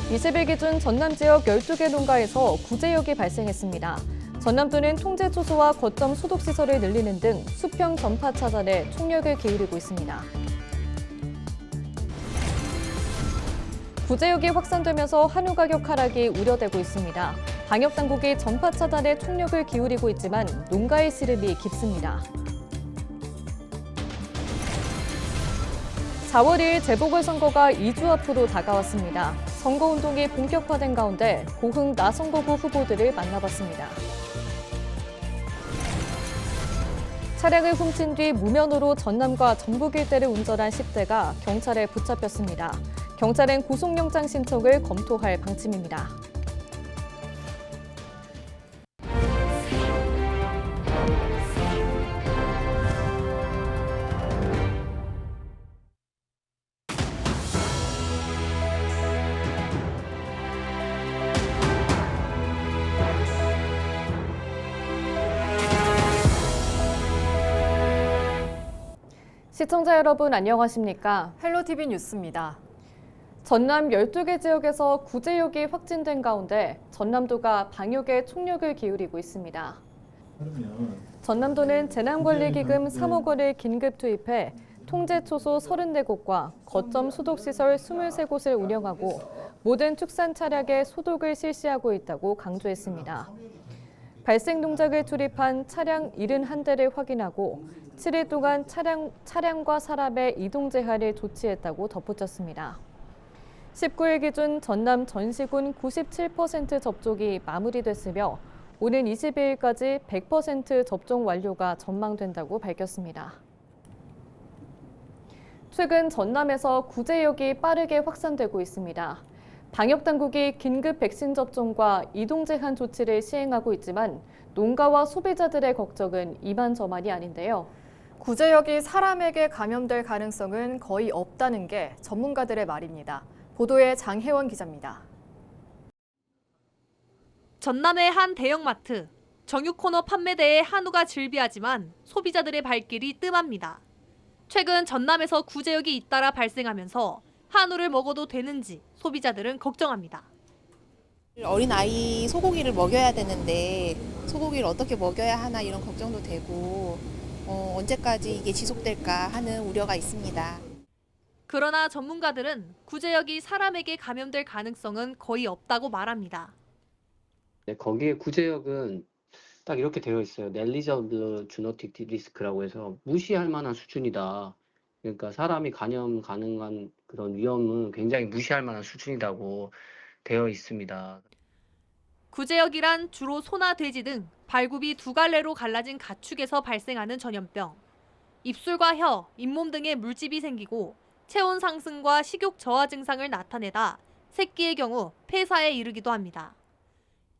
(20일) 기준 전남 지역 12개 농가에서 구제역이 발생했습니다. 전남도는 통제 초소와 거점 소독 시설을 늘리는 등 수평 전파 차단에 총력을 기울이고 있습니다. 구제역이 확산되면서 한우 가격 하락이 우려되고 있습니다. 방역당국이 전파 차단에 총력을 기울이고 있지만 농가의 시름이 깊습니다. 4월 2일 재보궐선거가 2주 앞으로 다가왔습니다. 선거운동이 본격화된 가운데 고흥 나선거구 후보들을 만나봤습니다. 차량을 훔친 뒤 무면허로 전남과 전북 일대를 운전한 10대가 경찰에 붙잡혔습니다. 경찰은 구속영장 신청을 검토할 방침입니다. 시청자 여러분 안녕하십니까? 헬로티비 뉴스입니다. 전남 12개 지역에서 구제역이 확진된 가운데 전남도가 방역에 총력을 기울이고 있습니다. 전남도는 재난관리기금 3억 원을 긴급 투입해 통제 초소 34곳과 거점 소독시설 23곳을 운영하고 모든 축산 차량에 소독을 실시하고 있다고 강조했습니다. 발생 농장을 출입한 차량 71대를 확인하고 7일 동안 차량과 사람의 이동 제한을 조치했다고 덧붙였습니다. 19일 기준 전남 전시군 97% 접종이 마무리됐으며 오는 22일까지 100% 접종 완료가 전망된다고 밝혔습니다. 최근 전남에서 구제역이 빠르게 확산되고 있습니다. 방역당국이 긴급 백신 접종과 이동 제한 조치를 시행하고 있지만 농가와 소비자들의 걱정은 이만저만이 아닌데요. 구제역이 사람에게 감염될 가능성은 거의 없다는 게 전문가들의 말입니다. 보도에 장혜원 기자입니다. 전남의 한 대형마트. 정육 코너 판매대에 한우가 즐비하지만 소비자들의 발길이 뜸합니다. 최근 전남에서 구제역이 잇따라 발생하면서 한우를 먹어도 되는지 소비자들은 걱정합니다. 어린아이 소고기를 먹여야 되는데 소고기를 어떻게 먹여야 하나 이런 걱정도 되고 언제까지 이게 지속될까 하는 우려가 있습니다. 그러나 전문가들은 구제역이 사람에게 감염될 가능성은 거의 없다고 말합니다. 네, 거기에 구제역은 딱 이렇게 되어 있어요. 넬리저블 주노틱 리스크라고 해서 무시할 만한 수준이다. 그러니까 사람이 감염 가능한 그런 위험은 굉장히 무시할 만한 수준이라고 되어 있습니다. 구제역이란 주로 소나 돼지 등 발굽이 두 갈래로 갈라진 가축에서 발생하는 전염병. 입술과 혀, 잇몸 등에 물집이 생기고 체온 상승과 식욕 저하 증상을 나타내다 새끼의 경우 폐사에 이르기도 합니다.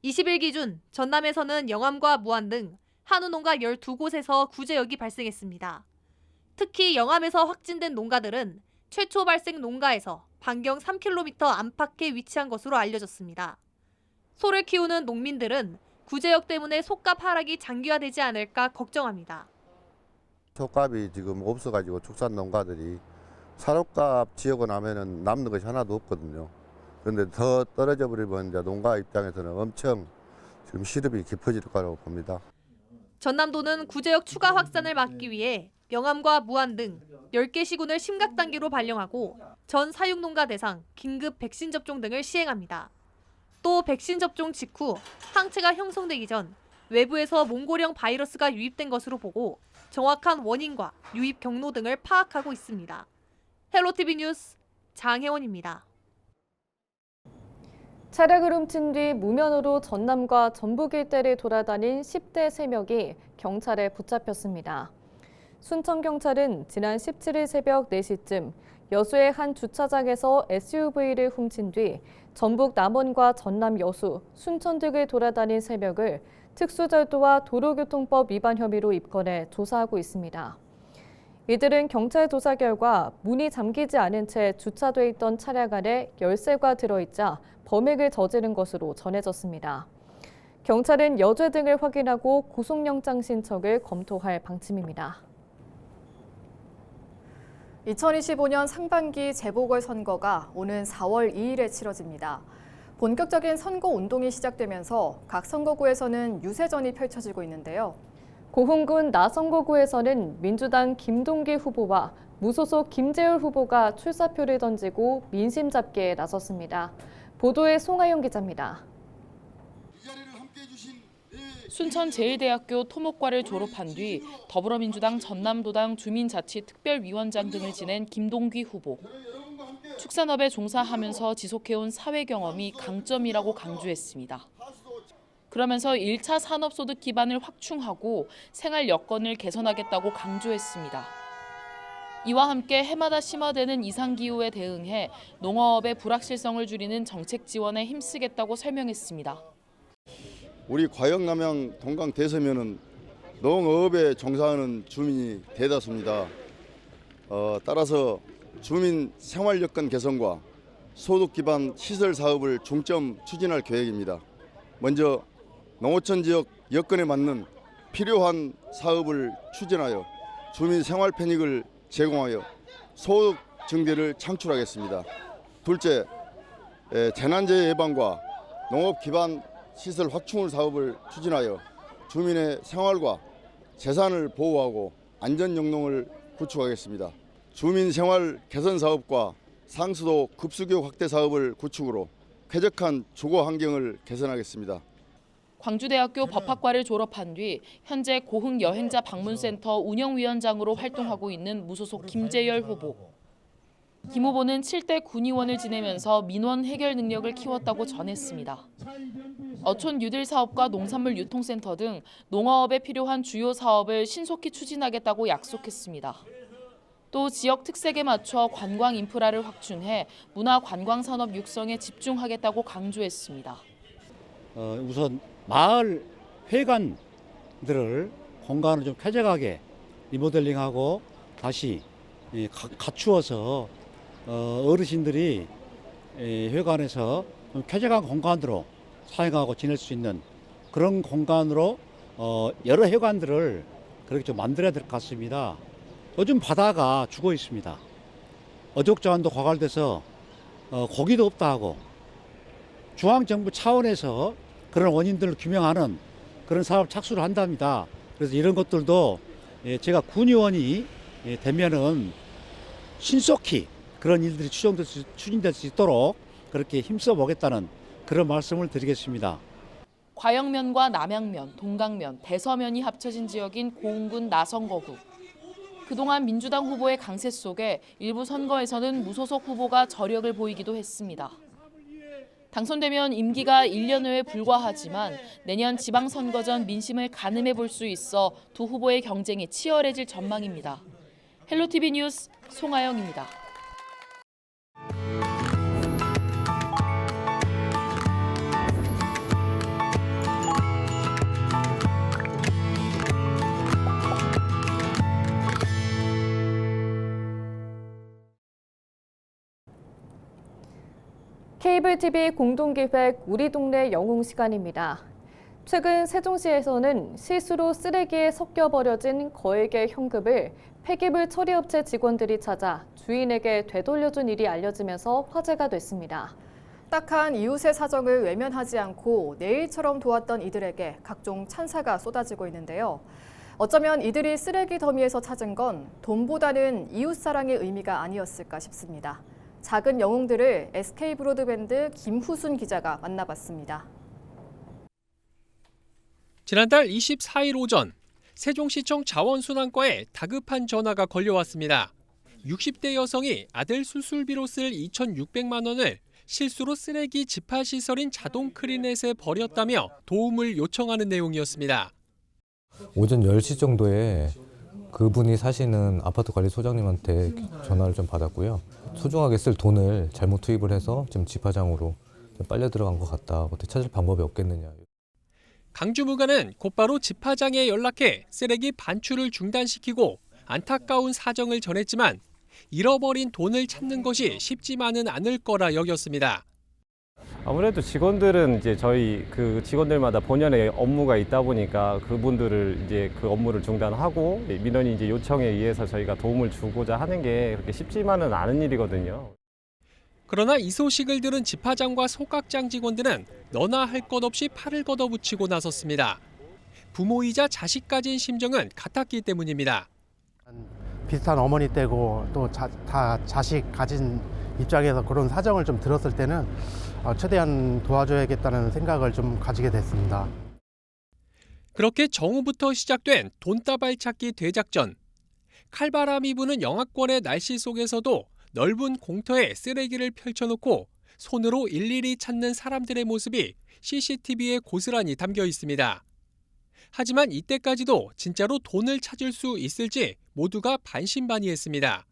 20일 기준 전남에서는 영암과 무안 등 한우 농가 12곳에서 구제역이 발생했습니다. 특히 영암에서 확진된 농가들은 최초 발생 농가에서 반경 3km 안팎에 위치한 것으로 알려졌습니다. 소를 키우는 농민들은 구제역 때문에 속값 하락이 장기화되지 않을까 걱정합니다. 속값이 지금 없어가지고 축산 농가들이 사료값 지역을 하면은 남는 것이 하나도 없거든요. 그런데 더 떨어져 버리면 이제 농가 입장에서는 엄청 지금 시름이 깊어질 거라고 봅니다. 전남도는 구제역 추가 확산을 막기 위해 영암과 무안 등 10개 시군을 심각 단계로 발령하고 전 사육농가 대상 긴급 백신 접종 등을 시행합니다. 또 백신 접종 직후 항체가 형성되기 전 외부에서 몽골형 바이러스가 유입된 것으로 보고 정확한 원인과 유입 경로 등을 파악하고 있습니다. 헬로티비 뉴스 장혜원입니다. 차량을 훔친 뒤 무면허로 전남과 전북 일대를 돌아다닌 10대 3명이 경찰에 붙잡혔습니다. 순천경찰은 지난 17일 새벽 4시쯤 여수의 한 주차장에서 SUV를 훔친 뒤 전북 남원과 전남 여수, 순천 등을 돌아다닌 3명을 특수절도와 도로교통법 위반 혐의로 입건해 조사하고 있습니다. 이들은 경찰 조사 결과 문이 잠기지 않은 채 주차돼 있던 차량 안에 열쇠가 들어있자 범행을 저지른 것으로 전해졌습니다. 경찰은 여죄 등을 확인하고 구속영장 신청을 검토할 방침입니다. 2025년 상반기 재보궐선거가 오는 4월 2일에 치러집니다. 본격적인 선거 운동이 시작되면서 각 선거구에서는 유세전이 펼쳐지고 있는데요. 고흥군 나성거구에서는 민주당 김동기 후보와 무소속 김재율 후보가 출사표를 던지고 민심 잡기에 나섰습니다. 보도에 송하영 기자입니다. 순천제일대학교 토목과를 졸업한 뒤 더불어민주당 전남도당 주민자치특별위원장 등을 지낸 김동기 후보. 축산업에 종사하면서 지속해온 사회 경험이 강점이라고 강조했습니다. 그러면서 1차 산업소득 기반을 확충하고 생활 여건을 개선하겠다고 강조했습니다. 이와 함께 해마다 심화되는 이상기후에 대응해 농어업의 불확실성을 줄이는 정책 지원에 힘쓰겠다고 설명했습니다. 우리 과영남양 동강 대서면은 농업에 종사하는 주민이 대다수입니다. 따라서 주민 생활 여건 개선과 소득 기반 시설 사업을 중점 추진할 계획입니다. 먼저 농어촌 지역 여건에 맞는 필요한 사업을 추진하여 주민 생활 편익을 제공하여 소득 증대를 창출하겠습니다. 둘째, 재난재해 예방과 농업 기반 시설 확충 사업을 추진하여 주민의 생활과 재산을 보호하고 안전 영농을 구축하겠습니다. 주민 생활 개선 사업과 상수도 급수교 확대 사업을 구축으로 쾌적한 주거 환경을 개선하겠습니다. 광주대학교 법학과를 졸업한 뒤 현재 고흥 여행자 방문센터 운영위원장으로 활동하고 있는 무소속 김재열 후보. 김 후보는 7대 군의원을 지내면서 민원 해결 능력을 키웠다고 전했습니다. 어촌 뉴딜 사업과 농산물 유통센터 등 농어업에 필요한 주요 사업을 신속히 추진하겠다고 약속했습니다. 또 지역 특색에 맞춰 관광 인프라를 확충해 문화 관광 산업 육성에 집중하겠다고 강조했습니다. 우선 마을 회관들을 공간을 좀 쾌적하게 리모델링하고 다시 갖추어서 어르신들이 회관에서 좀 쾌적한 공간으로 사용하고 지낼 수 있는 그런 공간으로 여러 회관들을 그렇게 좀 만들어야 될 것 같습니다. 요즘 바다가 죽어 있습니다. 어족자원도 고갈돼서 고기도 없다 하고 중앙정부 차원에서 그런 원인들을 규명하는 그런 사업 착수를 한답니다. 그래서 이런 것들도 제가 군의원이 되면은 신속히 그런 일들이 추진될 수 있도록 그렇게 힘써 보겠다는 그런 말씀을 드리겠습니다. 과영면과 남양면, 동강면, 대서면이 합쳐진 지역인 고흥군 나성거구. 그동안 민주당 후보의 강세 속에 일부 선거에서는 무소속 후보가 저력을 보이기도 했습니다. 당선되면 임기가 1년여에 불과하지만 내년 지방선거 전 민심을 가늠해 볼 수 있어 두 후보의 경쟁이 치열해질 전망입니다. 헬로티비 뉴스 송하영입니다. 케이블 TV 공동기획 우리 동네 영웅 시간입니다. 최근 세종시에서는 실수로 쓰레기에 섞여 버려진 거액의 현금을 폐기물 처리업체 직원들이 찾아 주인에게 되돌려준 일이 알려지면서 화제가 됐습니다. 딱한 이웃의 사정을 외면하지 않고 내일처럼 도왔던 이들에게 각종 찬사가 쏟아지고 있는데요. 어쩌면 이들이 쓰레기 더미에서 찾은 건 돈보다는 이웃사랑의 의미가 아니었을까 싶습니다. 작은 영웅들을 SK브로드밴드 김후순 기자가 만나봤습니다. 지난달 24일 오전 세종시청 자원순환과에 다급한 전화가 걸려왔습니다. 60대 여성이 아들 수술비로 쓸 2,600만 원을 실수로 쓰레기 집합시설인 자동 크리넷에 버렸다며 도움을 요청하는 내용이었습니다. 오전 10시 정도에 그분이 사시는 아파트 관리 소장님한테 전화를 좀 받았고요. 소중하게 쓸 돈을 잘못 투입을 해서 지금 집화장으로 빨려 들어간 것 같다. 어떻게 찾을 방법이 없겠느냐. 강주무관은 곧바로 집화장에 연락해 쓰레기 반출을 중단시키고 안타까운 사정을 전했지만 잃어버린 돈을 찾는 것이 쉽지만은 않을 거라 여겼습니다. 아무래도 직원들은 이제 저희 그 직원들마다 본연의 업무가 있다 보니까 그분들을 이제 그 업무를 중단하고 민원이 이제 요청에 의해서 저희가 도움을 주고자 하는 게 그렇게 쉽지만은 않은 일이거든요. 그러나 이 소식을 들은 집화장과 소각장 직원들은 너나 할 것 없이 팔을 걷어붙이고 나섰습니다. 부모이자 자식 가진 심정은 같았기 때문입니다. 비슷한 어머니 때고 또 다 자식 가진 입장에서 그런 사정을 좀 들었을 때는 최대한 도와줘야겠다는 생각을 좀 가지게 됐습니다. 그렇게 정오부터 시작된 돈다발 찾기 대작전. 칼바람이 부는 영하권의 날씨 속에서도 넓은 공터에 쓰레기를 펼쳐놓고 손으로 일일이 찾는 사람들의 모습이 CCTV에 고스란히 담겨 있습니다. 하지만 이때까지도 진짜로 돈을 찾을 수 있을지 모두가 반신반의했습니다.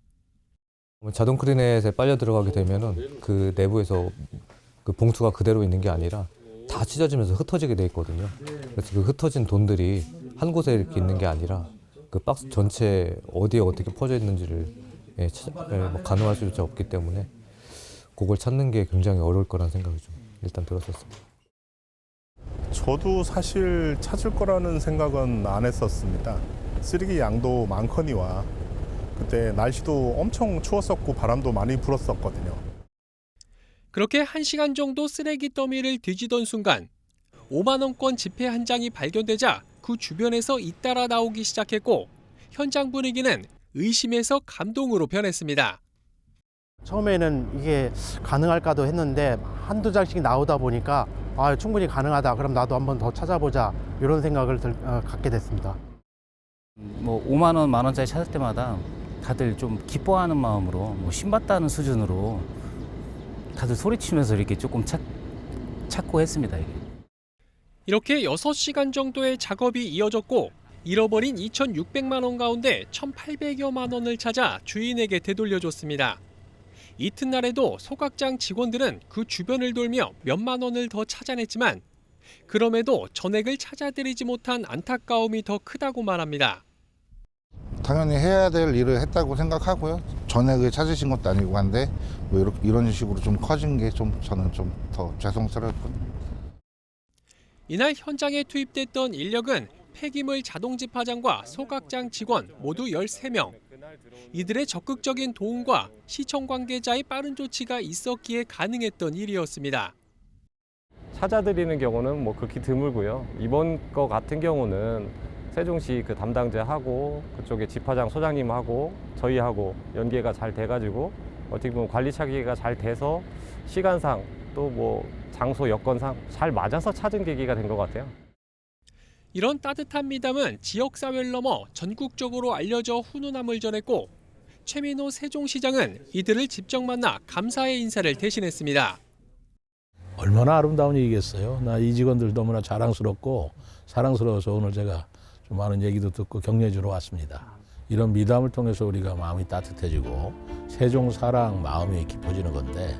자동 크리넷에 빨려 들어가게 되면은 그 내부에서 그 봉투가 그대로 있는 게 아니라 다 찢어지면서 흩어지게 돼 있거든요. 그래서 그 흩어진 돈들이 한 곳에 이렇게 있는 게 아니라 그 박스 전체에 어디에 어떻게 퍼져 있는지를 가늠할 수조차 없기 때문에 그걸 찾는 게 굉장히 어려울 거라는 생각이 좀 일단 들었었습니다. 저도 사실 찾을 거라는 생각은 안 했었습니다. 쓰레기 양도 많거니와 그때 날씨도 엄청 추웠었고 바람도 많이 불었었거든요. 그렇게 1시간 정도 쓰레기 더미를 뒤지던 순간 5만 원권 지폐 한 장이 발견되자 그 주변에서 잇따라 나오기 시작했고 현장 분위기는 의심에서 감동으로 변했습니다. 처음에는 이게 가능할까도 했는데 한두 장씩 나오다 보니까 충분히 가능하다. 그럼 나도 한번 더 찾아보자. 이런 생각을 갖게 됐습니다. 뭐 5만 원, 만 원짜리 찾을 때마다 다들 좀 기뻐하는 마음으로 신받다는 수준으로 다들 소리치면서 이렇게 조금 찾고 했습니다. 이렇게 6시간 정도의 작업이 이어졌고 잃어버린 2,600만 원 가운데 1,800여만 원을 찾아 주인에게 되돌려줬습니다. 이튿날에도 소각장 직원들은 그 주변을 돌며 몇만 원을 더 찾아냈지만 그럼에도 전액을 찾아드리지 못한 안타까움이 더 크다고 말합니다. 당연히 해야 될 일을 했다고 생각하고요. 전액을 찾으신 것도 아니고 한데 뭐 이런 식으로 좀 커진 게 좀 저는 좀 더 죄송스럽거든요. 이날 현장에 투입됐던 인력은 폐기물 자동 집화장과 소각장 직원 모두 13명. 이들의 적극적인 도움과 시청 관계자의 빠른 조치가 있었기에 가능했던 일이었습니다. 찾아드리는 경우는 뭐 극히 드물고요. 이번 거 같은 경우는 세종시 그 담당자하고 그쪽에 집화장 소장님하고 저희하고 연계가 잘 돼가지고 어떻게 보면 관리 차기가 잘 돼서 시간상 또 뭐 장소 여건상 잘 맞아서 찾은 계기가 된 것 같아요. 이런 따뜻한 미담은 지역사회를 넘어 전국적으로 알려져 훈훈함을 전했고 최민호 세종시장은 이들을 직접 만나 감사의 인사를 대신했습니다. 얼마나 아름다운 일이겠어요. 나 이 직원들 너무나 자랑스럽고 사랑스러워서 오늘 제가 좀 많은 얘기도 듣고 격려해 주러 왔습니다. 이런 미담을 통해서 우리가 마음이 따뜻해지고 세종 사랑 마음이 깊어지는 건데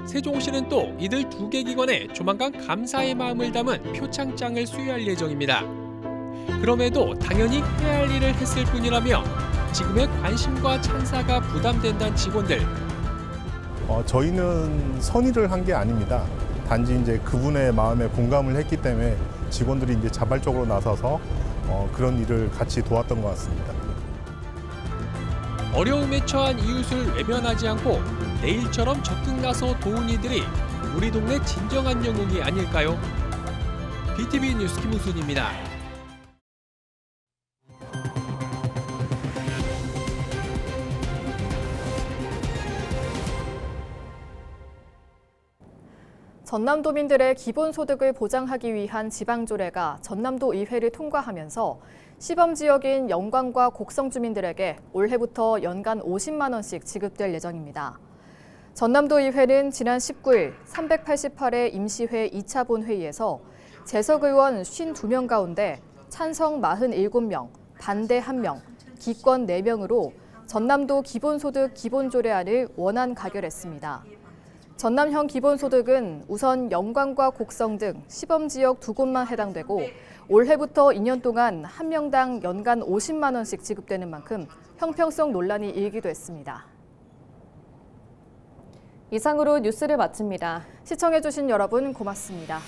세종시는 또 이들 2개 기관에 조만간 감사의 마음을 담은 표창장을 수여할 예정입니다. 그럼에도 당연히 해야 할 일을 했을 뿐이라며 지금의 관심과 찬사가 부담된다는 직원들. 저희는 선의를 한 게 아닙니다. 단지 이제 그분의 마음에 공감을 했기 때문에 직원들이 이제 자발적으로 나서서 그런 일을 같이 도왔던 것 같습니다. 어려움에 처한 이웃을 외면하지 않고 내일처럼 적극 나서 도운 이들이 우리 동네 진정한 영웅이 아닐까요? BTV 뉴스 김우순입니다. 전남도민들의 기본소득을 보장하기 위한 지방조례가 전남도 의회를 통과하면서 시범지역인 영광과 곡성 주민들에게 올해부터 연간 50만 원씩 지급될 예정입니다. 전남도 의회는 지난 19일 388회 임시회 2차 본회의에서 재석 의원 52명 가운데 찬성 47명, 반대 1명, 기권 4명으로 전남도 기본소득 기본조례안을 원안 가결했습니다. 전남형 기본소득은 우선 영광과 곡성 등 시범지역 2곳만 해당되고 올해부터 2년 동안 한 명당 연간 50만 원씩 지급되는 만큼 형평성 논란이 일기도 했습니다. 이상으로 뉴스를 마칩니다. 시청해주신 여러분 고맙습니다.